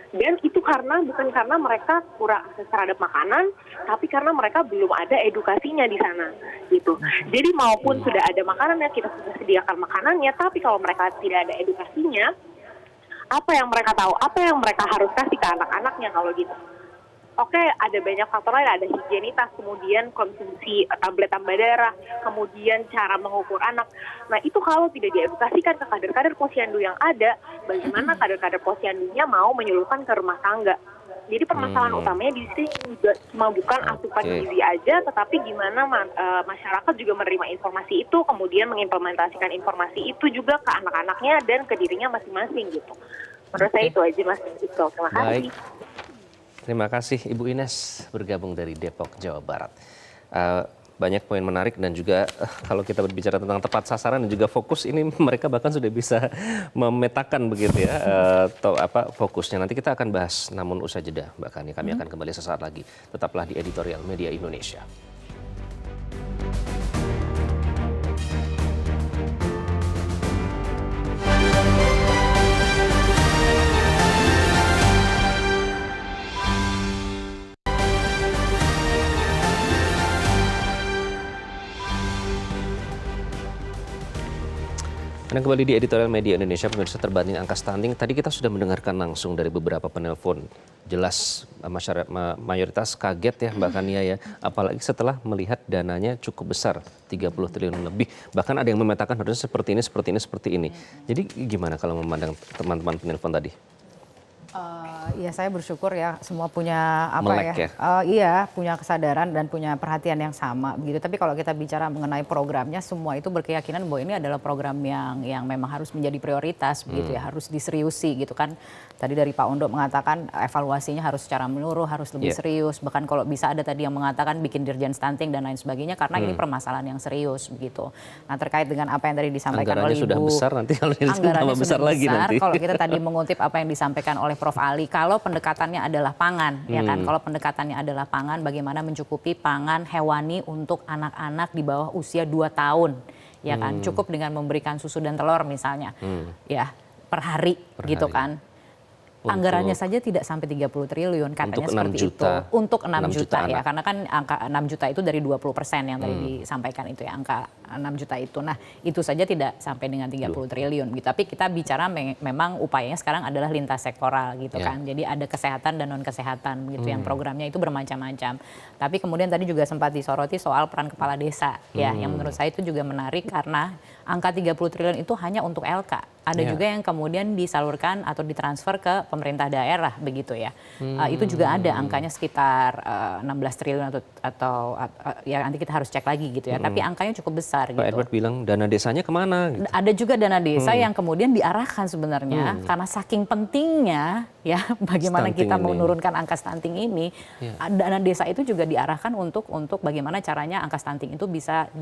Dan itu bukan karena mereka kurang akses terhadap makanan, tapi karena mereka belum ada edukasinya di sana, gitu. Jadi maupun sudah ada makanannya, kita sudah sediakan makanannya, tapi kalau mereka tidak ada edukasinya, apa yang mereka tahu, apa yang mereka harus kasih ke anak-anaknya kalau gitu. Oke, ada banyak faktor lain, ada higienitas, kemudian konsumsi tablet tambah darah, kemudian cara mengukur anak. Nah, itu kalau tidak diedukasikan ke kader-kader posyandu yang ada, bagaimana kader-kader posyandunya mau menyuluhkan ke rumah tangga. Jadi permasalahan utamanya di sini juga cuma bukan asupan gizi aja, tetapi gimana masyarakat juga menerima informasi itu, kemudian mengimplementasikan informasi itu juga ke anak-anaknya dan ke dirinya masing-masing gitu. Menurut saya itu aja, Mas. Itu. Terima kasih. Baik. Terima kasih Ibu Ines bergabung dari Depok, Jawa Barat. Banyak poin menarik dan juga kalau kita berbicara tentang tepat sasaran dan juga fokus ini mereka bahkan sudah bisa memetakan begitu ya fokusnya. Nanti kita akan bahas namun usai jeda Mbak Kani. Kami akan kembali sesaat lagi. Tetaplah di Editorial Media Indonesia. Anda kembali di Editorial Media Indonesia, pemirsa. Terbanding angka stunting. Tadi kita sudah mendengarkan langsung dari beberapa penelpon. Jelas masyarakat mayoritas kaget ya Mbak Kania ya. Apalagi setelah melihat dananya cukup besar, 30 triliun lebih. Bahkan ada yang memetakan harusnya seperti ini, seperti ini, seperti ini. Jadi gimana kalau memandang teman-teman penelpon tadi? Ya saya bersyukur ya semua punya Melek ya? Iya, punya kesadaran dan punya perhatian yang sama begitu. Tapi kalau kita bicara mengenai programnya, semua itu berkeyakinan bahwa ini adalah program yang memang harus menjadi prioritas begitu ya, harus diseriusi gitu kan. Tadi dari Pak Ondo mengatakan evaluasinya harus secara menyeluruh, harus lebih serius. Bahkan kalau bisa ada tadi yang mengatakan bikin dirjen stunting dan lain sebagainya karena ini permasalahan yang serius begitu. Nah, terkait dengan apa yang tadi disampaikan oleh Ibu, sudah besar, nanti kalau anggarannya besar lagi nanti. Kalau kita tadi mengutip apa yang disampaikan oleh Prof. Ali, kalau pendekatannya adalah pangan, ya kan? Kalau pendekatannya adalah pangan, bagaimana mencukupi pangan hewani untuk anak-anak di bawah usia 2 tahun, ya kan? Cukup dengan memberikan susu dan telur misalnya, ya per hari gitu kan? Anggarannya saja tidak sampai 30 triliun, katanya untuk seperti 6 juta. itu. Untuk 6 juta ya, anak. karena kan angka 6 juta itu dari 20% yang tadi disampaikan itu ya, angka 6 juta itu. Nah, itu saja tidak sampai dengan 30 triliun gitu. Tapi kita bicara memang upayanya sekarang adalah lintas sektoral gitu kan. Jadi ada kesehatan dan non kesehatan gitu yang programnya itu bermacam-macam. Tapi kemudian tadi juga sempat disoroti soal peran kepala desa ya, yang menurut saya itu juga menarik karena angka 30 triliun itu hanya untuk LK. Ada juga yang kemudian disalurkan atau ditransfer ke pemerintah daerah begitu ya. Itu juga ada angkanya sekitar 16 triliun atau ya nanti kita harus cek lagi gitu ya. Tapi angkanya cukup besar Pak gitu. Edward bilang dana desanya kemana? Gitu. Ada juga dana desa yang kemudian diarahkan sebenarnya karena saking pentingnya ya bagaimana Stunting kita ini. menurunkan angka stunting ini. Dana desa itu juga diarahkan untuk bagaimana caranya angka stunting itu bisa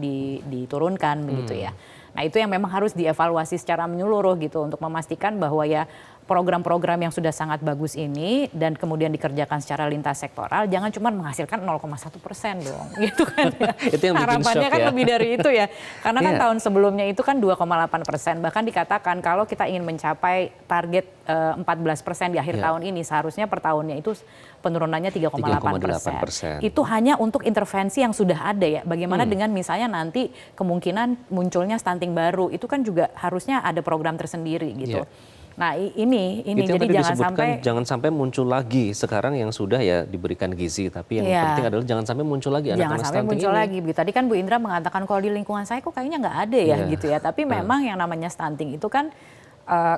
diturunkan begitu ya. Nah, itu yang memang harus dievaluasi secara menyeluruh gitu untuk memastikan bahwa ya program-program yang sudah sangat bagus ini dan kemudian dikerjakan secara lintas sektoral, jangan cuma menghasilkan 0,1% dong, gitu kan. Itu yang bikin harapannya shock kan ya. lebih dari itu ya, karena kan Iya. tahun sebelumnya itu kan 2,8%, bahkan dikatakan kalau kita ingin mencapai target 14% di akhir Iya. tahun ini, seharusnya per tahunnya itu penurunannya 3,8%. 3,8%. Itu hanya untuk intervensi yang sudah ada ya. Bagaimana dengan misalnya nanti kemungkinan munculnya stunting baru, itu kan juga harusnya ada program tersendiri gitu. Iya. Nah ini Itu yang jadi tadi jangan sampai jangan sampai muncul lagi sekarang yang sudah ya diberikan gizi, tapi yang Iya. penting adalah jangan sampai muncul lagi jangan anak-anak sampai stunting muncul ini. lagi. Tadi kan Bu Indra mengatakan kalau di lingkungan saya kok kayaknya nggak ada ya Iya. gitu ya. Tapi memang yang namanya stunting itu kan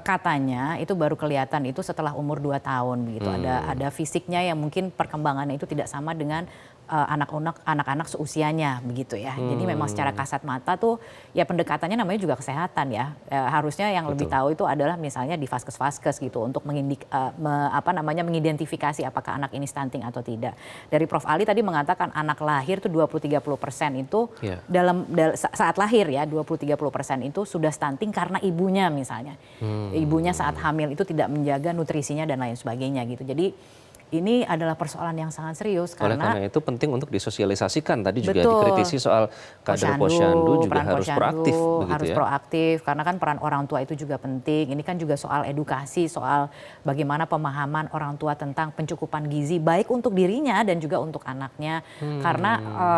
katanya itu baru kelihatan itu setelah umur 2 tahun begitu. Ada fisiknya yang mungkin perkembangannya itu tidak sama dengan anak-anak seusianya begitu ya. Jadi memang secara kasat mata tuh ya pendekatannya namanya juga kesehatan ya. Harusnya yang lebih tahu itu adalah misalnya di vaskes-vaskes gitu untuk mengidentifikasi apakah anak ini stunting atau tidak. Dari Prof Ali tadi mengatakan anak lahir tuh 20-30% itu Iya. saat lahir ya 20-30% itu sudah stunting karena ibunya misalnya. Ibunya saat hamil itu tidak menjaga nutrisinya dan lain sebagainya gitu. Jadi ini adalah persoalan yang sangat serius Oleh karena karena itu penting untuk disosialisasikan. Tadi juga Betul. dikritisi soal kader posyandu juga peran harus posyandu proaktif begitu harus ya. proaktif karena kan peran orang tua itu juga penting. Ini kan juga soal edukasi, soal bagaimana pemahaman orang tua tentang pencukupan gizi baik untuk dirinya dan juga untuk anaknya. Karena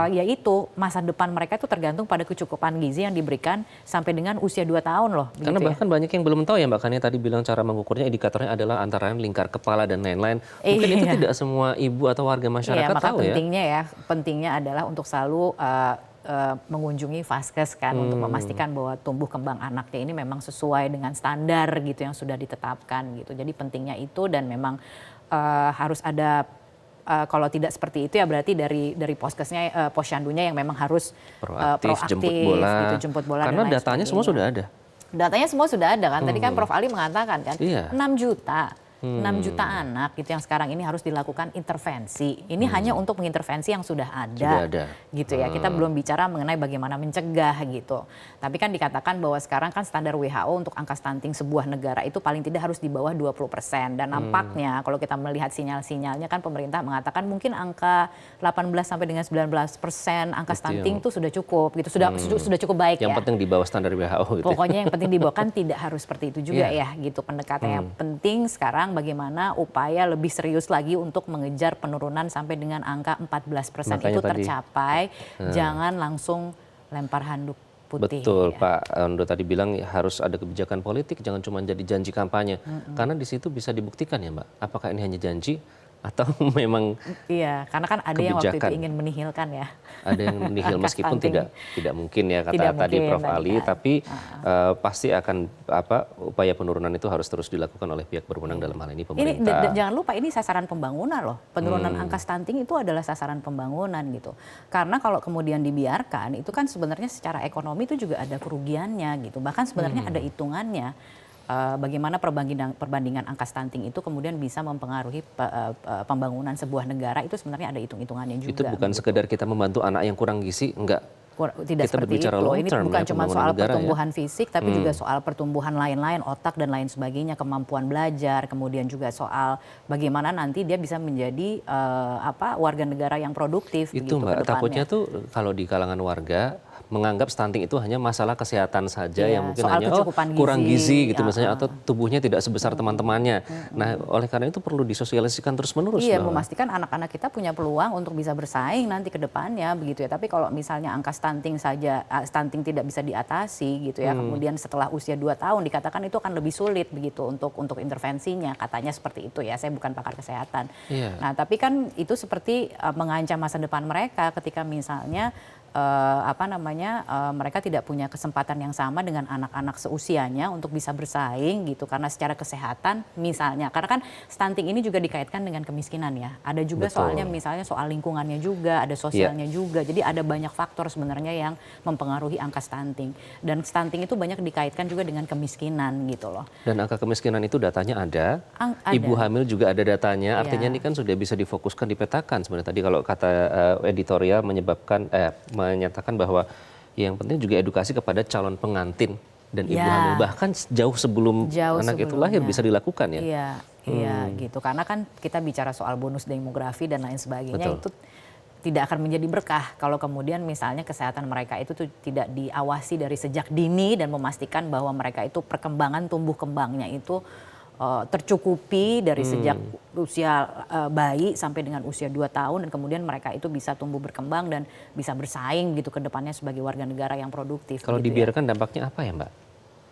ya itu masa depan mereka itu tergantung pada kecukupan gizi yang diberikan sampai dengan usia 2 tahun loh. Karena begitu ya. bahkan banyak yang belum tahu ya Mbak Kania tadi bilang cara mengukurnya indikatornya adalah antara lingkar kepala dan lain-lain. Mungkin itu tidak semua ibu atau warga masyarakat maka tahu ya. pentingnya adalah untuk selalu mengunjungi vaskes kan untuk memastikan bahwa tumbuh kembang anaknya ini memang sesuai dengan standar gitu yang sudah ditetapkan gitu. Jadi pentingnya itu dan memang harus ada kalau tidak seperti itu ya berarti dari poskesnya posyandunya yang memang harus Proaktif, jemput bola. gitu, jemput bola Karena dan lain datanya semua sebagainya. sudah ada. Datanya semua sudah ada kan. Tadi kan Prof Ali mengatakan kan Iya. 6 juta. 6 juta anak gitu yang sekarang ini harus dilakukan intervensi. Ini hanya untuk mengintervensi yang sudah ada. Gitu ya. Kita belum bicara mengenai bagaimana mencegah gitu. Tapi kan dikatakan bahwa sekarang kan standar WHO untuk angka stunting sebuah negara itu paling tidak harus di bawah 20%. Dan nampaknya kalau kita melihat sinyal-sinyalnya kan pemerintah mengatakan mungkin angka 18 sampai dengan 19% angka stunting itu sudah cukup gitu. Sudah cukup baik Yang ya. penting di bawah standar WHO gitu. Pokoknya yang penting dibawa kan tidak harus seperti itu juga ya gitu pendekatannya. Penting sekarang bagaimana upaya lebih serius lagi untuk mengejar penurunan sampai dengan angka 14% Makanya itu tadi, tercapai. Jangan langsung lempar handuk putih. Betul, ya. Pak Ondo tadi bilang harus ada kebijakan politik, jangan cuma jadi janji kampanye. Karena di situ bisa dibuktikan ya Mbak, apakah ini hanya janji atau memang Iya, karena kan ada yang waktu itu kebijakan. ingin menihilkan ya. ada yang menihil Angka meskipun stunting. tidak mungkin ya kata Tidak tadi mungkin, Prof Ali, kan. tapi pasti akan upaya penurunan itu harus terus dilakukan oleh pihak berwenang dalam hal ini Ini pemerintah. jangan lupa ini sasaran pembangunan loh. Penurunan angka stunting itu adalah sasaran pembangunan gitu. Karena kalau kemudian dibiarkan itu kan sebenarnya secara ekonomi itu juga ada kerugiannya gitu. Bahkan sebenarnya ada hitungannya. Bagaimana perbandingan angka stunting itu kemudian bisa mempengaruhi pembangunan sebuah negara itu sebenarnya ada hitung-hitungannya juga. Itu bukan gitu. sekedar kita membantu anak yang kurang gizi, enggak. Tidak Kita seperti berbicara itu. long Ini term bukan ya, cuma pembangunan soal negara ya. pertumbuhan fisik, tapi juga soal pertumbuhan lain-lain, otak dan lain sebagainya, kemampuan belajar, kemudian juga soal bagaimana nanti dia bisa menjadi warga negara yang produktif. Itu begitu Mbak, ke depannya. takutnya tuh kalau di kalangan warga menganggap stunting itu hanya masalah kesehatan saja Iya, yang mungkin soal hanya kecukupan kurang gizi gitu ya, misalnya atau tubuhnya tidak sebesar teman-temannya. Nah, oleh karena itu perlu disosialisasikan terus-menerus. Iya, bahwa memastikan anak-anak kita punya peluang untuk bisa bersaing nanti ke depannya begitu ya. Tapi kalau misalnya angka stunting tidak bisa diatasi gitu ya. Kemudian setelah usia 2 tahun dikatakan itu akan lebih sulit begitu untuk intervensinya. Katanya seperti itu ya. Saya bukan pakar kesehatan. Iya. Nah, tapi kan itu seperti mengancam masa depan mereka ketika misalnya mereka tidak punya kesempatan yang sama dengan anak-anak seusianya untuk bisa bersaing gitu karena secara kesehatan misalnya karena kan stunting ini juga dikaitkan dengan kemiskinan ya ada juga Betul. soalnya misalnya soal lingkungannya juga ada sosialnya juga jadi ada banyak faktor sebenarnya yang mempengaruhi angka stunting dan stunting itu banyak dikaitkan juga dengan kemiskinan gitu loh. Dan angka kemiskinan itu datanya ada. Ada. Ibu hamil juga ada datanya. Artinya Iya. ini kan sudah bisa difokuskan, dipetakan sebenarnya. Tadi kalau kata editorial menyatakan bahwa yang penting juga edukasi kepada calon pengantin dan ibu hamil, bahkan jauh sebelum anak itu lahir bisa dilakukan ya? Iya, iya gitu. Karena kan kita bicara soal bonus demografi dan lain sebagainya, itu tidak akan menjadi berkah kalau kemudian misalnya kesehatan mereka itu tuh tidak diawasi dari sejak dini dan memastikan bahwa mereka itu perkembangan tumbuh kembangnya itu tercukupi dari sejak usia bayi sampai dengan usia 2 tahun, dan kemudian mereka itu bisa tumbuh berkembang dan bisa bersaing gitu ke depannya sebagai warga negara yang produktif. Kalau gitu dibiarkan dampaknya apa ya Mbak?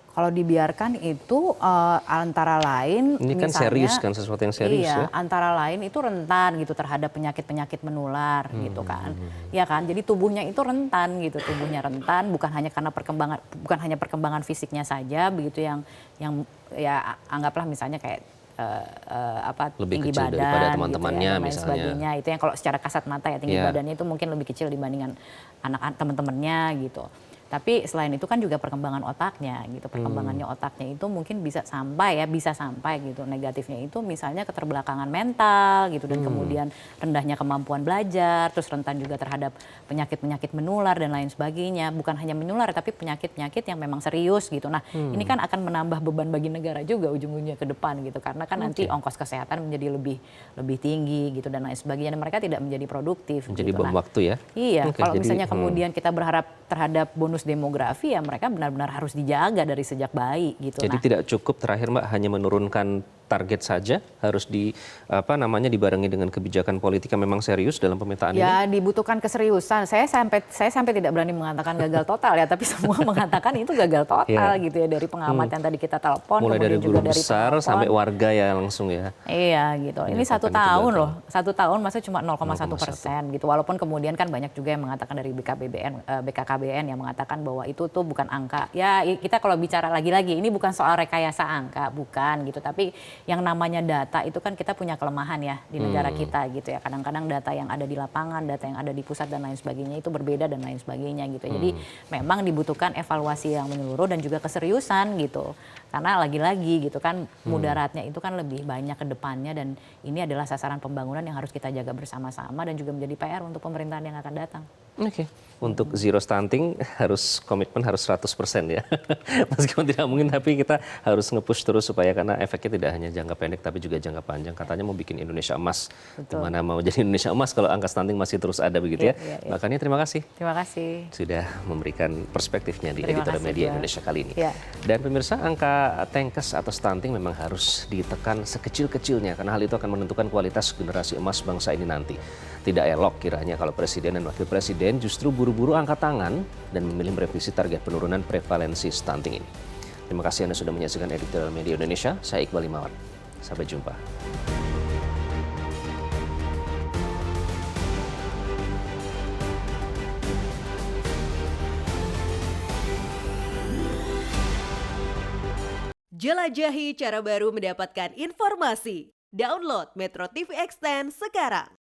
Kalau dibiarkan itu antara lain ini kan misalnya, serius kan, sesuatu yang serius iya, ya? antara lain itu rentan gitu terhadap penyakit-penyakit menular gitu kan. Ya kan, jadi tubuhnya itu rentan gitu, tubuhnya rentan bukan hanya karena perkembangan fisiknya saja begitu yang ya anggaplah misalnya kayak lebih tinggi kecil badan daripada teman-temannya gitu ya, dan lain misalnya. sebagainya. Itu yang kalau secara kasat mata ya tinggi badannya itu mungkin lebih kecil dibandingkan anak teman-temannya gitu. Tapi selain itu kan juga perkembangan otaknya gitu. Perkembangannya otaknya itu mungkin bisa sampai gitu. Negatifnya itu misalnya keterbelakangan mental gitu, dan kemudian rendahnya kemampuan belajar, terus rentan juga terhadap penyakit-penyakit menular dan lain sebagainya. Bukan hanya menular tapi penyakit-penyakit yang memang serius gitu. Nah, ini kan akan menambah beban bagi negara juga ujung-ujungnya ke depan gitu. Karena kan nanti ongkos kesehatan menjadi lebih tinggi gitu dan lain sebagainya. Dan mereka tidak menjadi produktif. Menjadi gitu. bom waktu ya? Iya, kalau misalnya kemudian kita berharap terhadap bonus demografi ya mereka benar-benar harus dijaga dari sejak bayi gitu. Jadi tidak cukup terakhir Mbak hanya menurunkan target saja, harus dibarengi dengan kebijakan politik yang memang serius dalam pemetaan ini. Ya dibutuhkan keseriusan. Saya sampai tidak berani mengatakan gagal total ya, tapi semua mengatakan itu gagal total gitu ya, dari pengamat yang tadi kita telepon, mulai dari juga guru besar sampai warga ya langsung ya. Iya gitu. Ini 1 tahun loh, 1 tahun masa cuma 0,1% gitu. Walaupun kemudian kan banyak juga yang mengatakan dari BKKBN yang mengatakan bahwa itu tuh bukan angka. Ya kita kalau bicara lagi-lagi ini bukan soal rekayasa angka, bukan gitu. Tapi yang namanya data itu kan kita punya kelemahan ya di negara kita gitu ya. Kadang-kadang data yang ada di lapangan, data yang ada di pusat dan lain sebagainya itu berbeda dan lain sebagainya gitu. Jadi memang dibutuhkan evaluasi yang menyeluruh dan juga keseriusan gitu. Karena lagi-lagi gitu kan mudaratnya itu kan lebih banyak ke depannya, dan ini adalah sasaran pembangunan yang harus kita jaga bersama-sama dan juga menjadi PR untuk pemerintahan yang akan datang. Oke. Untuk zero stunting komitmen harus 100% ya. Meskipun tidak mungkin, tapi kita harus nge-push terus supaya, karena efeknya tidak hanya jangka pendek tapi juga jangka panjang. Katanya mau bikin Indonesia emas. Gimana mau jadi Indonesia emas kalau angka stunting masih terus ada begitu ya. Makanya terima kasih. Terima kasih. Sudah memberikan perspektifnya di Editorial Media Indonesia kali ini. Ya. Dan pemirsa, angka tenkes atau stunting memang harus ditekan sekecil-kecilnya karena hal itu akan menentukan kualitas generasi emas bangsa ini nanti. Tidak elok kiranya kalau Presiden dan Wakil Presiden justru buru-buru angkat tangan dan memilih merevisi target penurunan prevalensi stunting ini. Terima kasih Anda sudah menyaksikan Editorial Media Indonesia. Saya Iqbal Imawan. Sampai jumpa. Jelajahi cara baru mendapatkan informasi. Download Metro TV Extend sekarang.